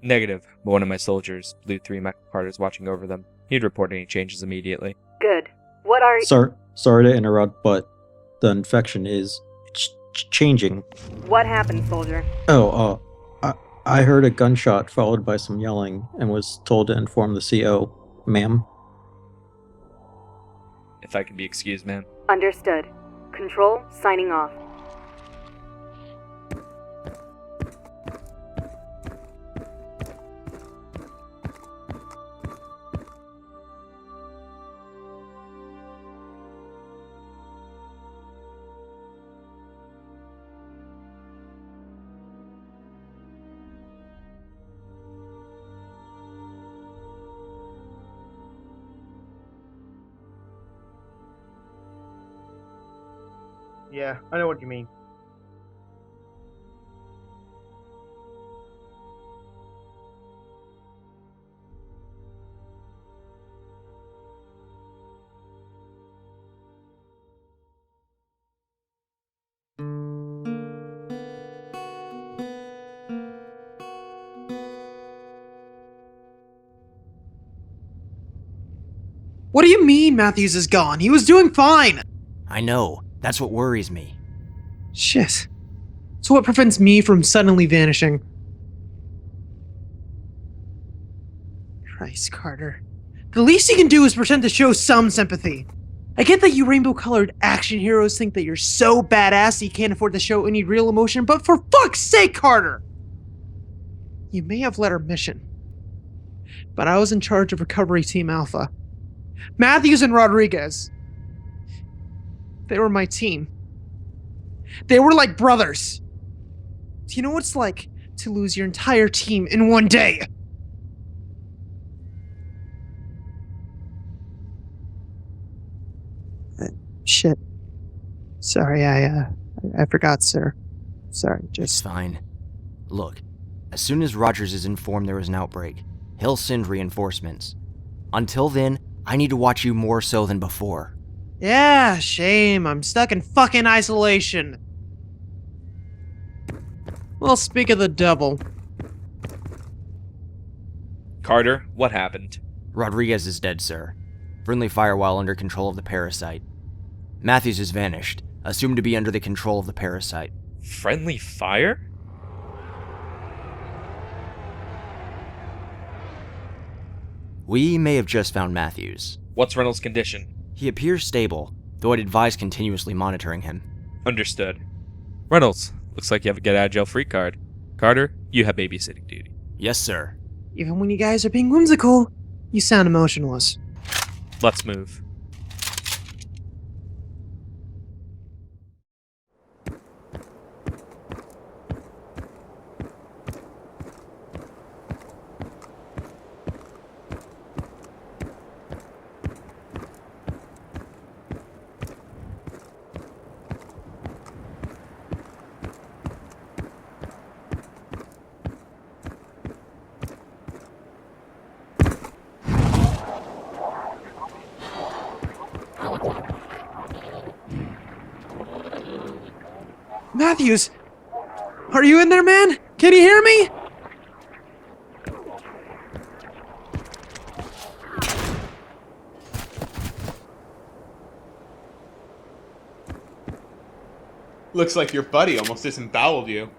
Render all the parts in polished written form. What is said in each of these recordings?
Negative, but one of my soldiers, Blue 3 Carter, is watching over them. He'd report any changes immediately. Good. What are... Sorry to interrupt, but the infection is changing. What happened, soldier? I heard a gunshot followed by some yelling and was told to inform the CO. Ma'am? If I can be excused, ma'am. Understood. Control, signing off. Yeah, I know what you mean. What do you mean Matthews is gone? He was doing fine! I know. That's what worries me. Shit. So what prevents me from suddenly vanishing? Christ, Carter. The least you can do is pretend to show some sympathy. I get that you rainbow-colored action heroes think that you're so badass that you can't afford to show any real emotion, but for fuck's sake, Carter! You may have led our mission, but I was in charge of Recovery Team Alpha. Matthews and Rodriguez. They were my team. They were like brothers. Do you know what it's like to lose your entire team in one day? Shit. Sorry, I forgot, sir. Sorry, It's fine. Look, as soon as Rogers is informed there is an outbreak, he'll send reinforcements. Until then, I need to watch you more so than before. Yeah, shame. I'm stuck in fucking isolation. Well, speak of the devil. Carter, what happened? Rodriguez is dead, sir. Friendly fire while under control of the parasite. Matthews has vanished, assumed to be under the control of the parasite. Friendly fire? We may have just found Matthews. What's Reynolds' condition? He appears stable, though I'd advise continuously monitoring him. Understood. Reynolds, looks like you have a Get Agile free card. Carter, you have babysitting duty. Yes, sir. Even when you guys are being whimsical, you sound emotionless. Let's move. Matthews! Are you in there, man? Can you hear me? Looks like your buddy almost disemboweled you.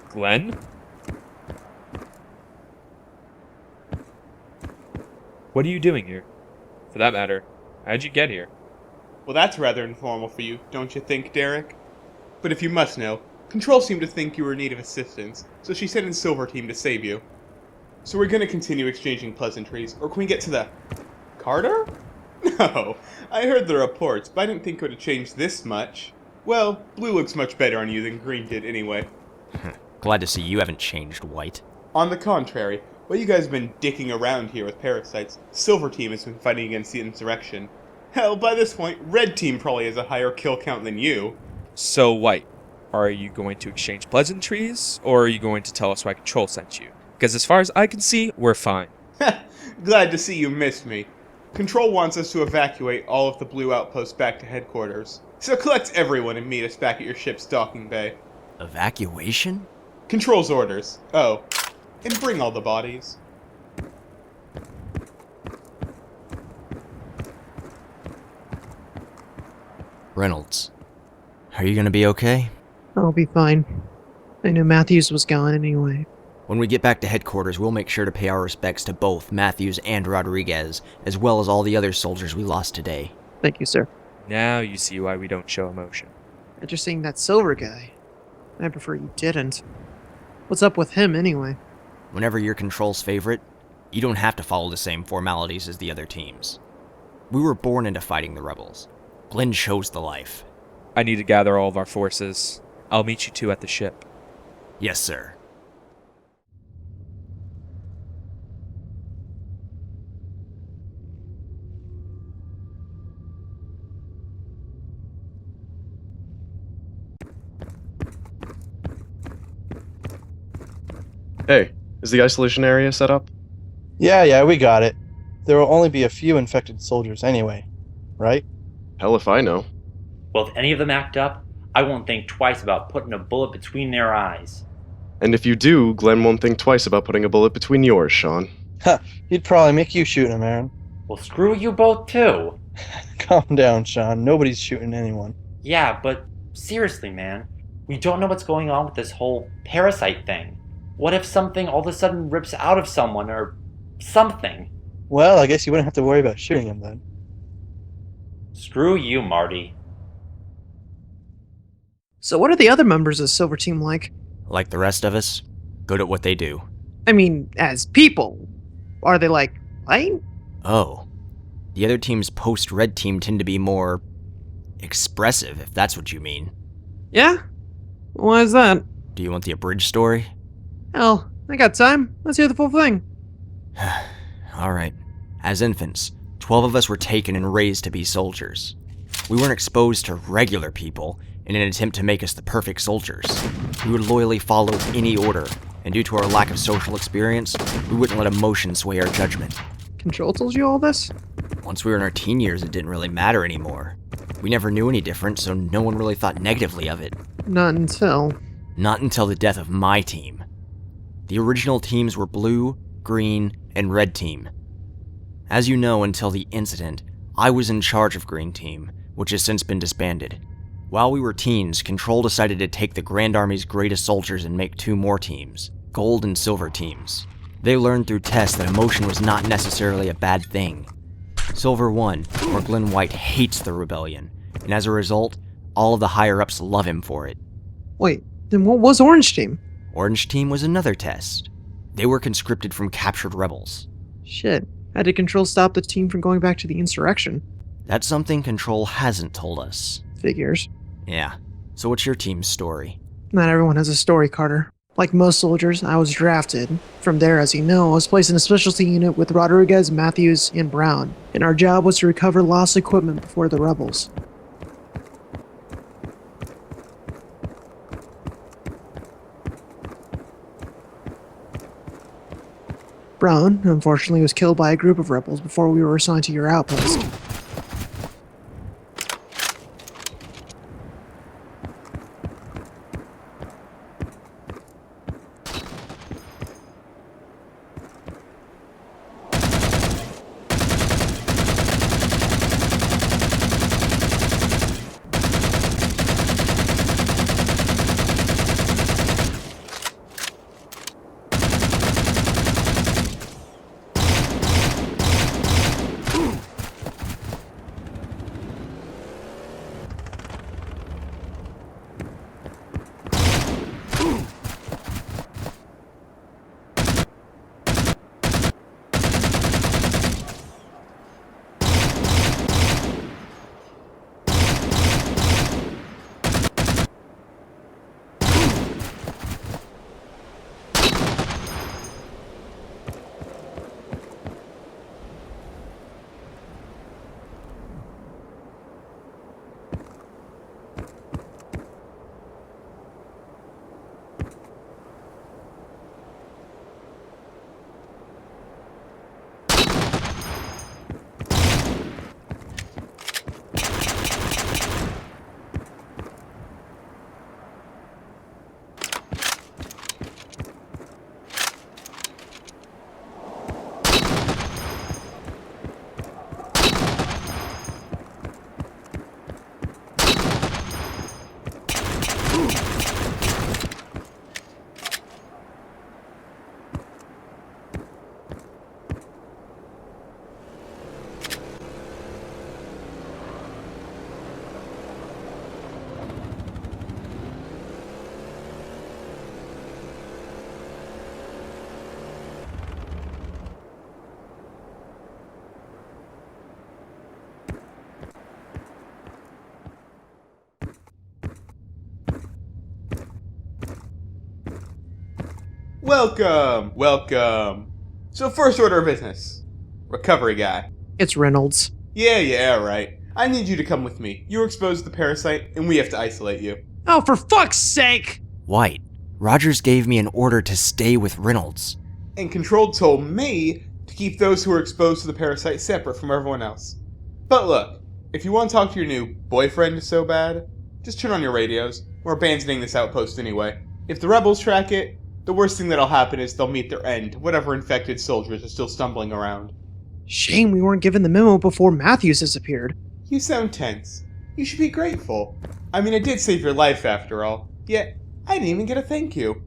Glenn? What are you doing here? For that matter, how'd you get here? Well, that's rather informal for you, don't you think, Derek? But if you must know, Control seemed to think you were in need of assistance, so she sent in Silver Team to save you. So we're gonna continue exchanging pleasantries, or can we get to the... Carter? No, I heard the reports, but I didn't think it would have changed this much. Well, blue looks much better on you than green did anyway. Glad to see you haven't changed, White. On the contrary, while you guys have been dicking around here with parasites, Silver Team has been fighting against the insurrection. Hell, by this point, Red Team probably has a higher kill count than you. So, White, are you going to exchange pleasantries, or are you going to tell us why Control sent you? Because as far as I can see, we're fine. Glad to see you missed me. Control wants us to evacuate all of the blue outposts back to headquarters. So collect everyone and meet us back at your ship's docking bay. Evacuation? Control's orders. Oh, and bring all the bodies. Reynolds, are you gonna be okay? I'll be fine. I knew Matthews was gone anyway. When we get back to headquarters, we'll make sure to pay our respects to both Matthews and Rodriguez, as well as all the other soldiers we lost today. Thank you, sir. Now you see why we don't show emotion. After seeing that Silver guy, I prefer you didn't. What's up with him, anyway? Whenever you're Control's favorite, you don't have to follow the same formalities as the other teams. We were born into fighting the rebels. Glenn chose the life. I need to gather all of our forces. I'll meet you two at the ship. Yes, sir. Hey, is the isolation area set up? Yeah, we got it. There will only be a few infected soldiers anyway, right? Hell if I know. Well, if any of them act up, I won't think twice about putting a bullet between their eyes. And if you do, Glenn won't think twice about putting a bullet between yours, Sean. He'd probably make you shoot him, Aaron. Well, screw you both too. Calm down, Sean. Nobody's shooting anyone. Yeah, but seriously, man. We don't know what's going on with this whole parasite thing. What if something all of a sudden rips out of someone or something? Well, I guess you wouldn't have to worry about shooting him then. Screw you, Marty. So what are the other members of the Silver Team like? Like the rest of us, good at what they do. I mean, as people. Are they like, light? Oh. The other teams post-Red Team tend to be more expressive, if that's what you mean. Yeah? Why is that? Do you want the abridged story? Hell, I got time. Let's hear the full thing. Alright. As infants, 12 of us were taken and raised to be soldiers. We weren't exposed to regular people in an attempt to make us the perfect soldiers. We would loyally follow any order, and due to our lack of social experience, we wouldn't let emotion sway our judgment. Control told you all this? Once we were in our teen years, it didn't really matter anymore. We never knew any different, so no one really thought negatively of it. Not until... Not until the death of my team. The original teams were Blue, Green, and Red Team. As you know, until the incident, I was in charge of Green Team, which has since been disbanded. While we were teens, Control decided to take the Grand Army's greatest soldiers and make 2 more teams, Gold and Silver Teams. They learned through tests that emotion was not necessarily a bad thing. Silver 1, or Glenn White, hates the rebellion, and as a result, all of the higher-ups love him for it. Wait, then what was Orange Team? Orange Team was another test. They were conscripted from captured rebels. Shit. How did Control stop the team from going back to the insurrection? That's something Control hasn't told us. Figures. Yeah. So what's your team's story? Not everyone has a story, Carter. Like most soldiers, I was drafted. From there, as you know, I was placed in a specialty unit with Rodriguez, Matthews, and Brown, and our job was to recover lost equipment before the rebels. Brown, unfortunately, was killed by a group of rebels before we were assigned to your outpost. Welcome! Welcome! So first order of business. Recovery guy. It's Reynolds. Yeah, right. I need you to come with me. You were exposed to the parasite, and we have to isolate you. Oh, for fuck's sake! White, Rogers gave me an order to stay with Reynolds. And Control told me to keep those who are exposed to the parasite separate from everyone else. But look, if you want to talk to your new boyfriend so bad, just turn on your radios. We're abandoning this outpost anyway. If the rebels track it, the worst thing that'll happen is they'll meet their end, whatever infected soldiers are still stumbling around. Shame we weren't given the memo before Matthews disappeared. You sound tense. You should be grateful. I mean, I did save your life after all. Yet, I didn't even get a thank you.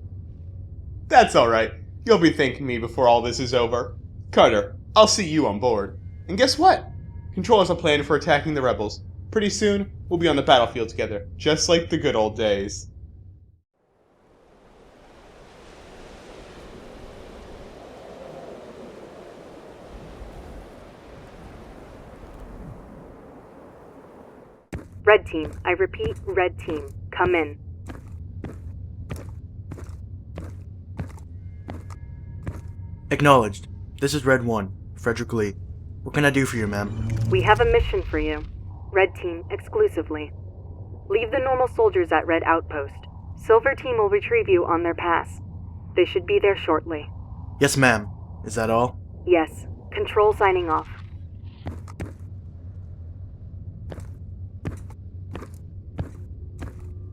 That's alright. You'll be thanking me before all this is over. Carter, I'll see you on board. And guess what? Control has a plan for attacking the rebels. Pretty soon, we'll be on the battlefield together, just like the good old days. Red team. I repeat, red team. Come in. Acknowledged. This is Red 1, Frederick Lee. What can I do for you, ma'am? We have a mission for you. Red team exclusively. Leave the normal soldiers at Red Outpost. Silver team will retrieve you on their pass. They should be there shortly. Yes, ma'am. Is that all? Yes. Control signing off.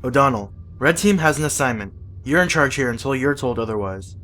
O'Donnell, Red Team has an assignment. You're in charge here until you're told otherwise.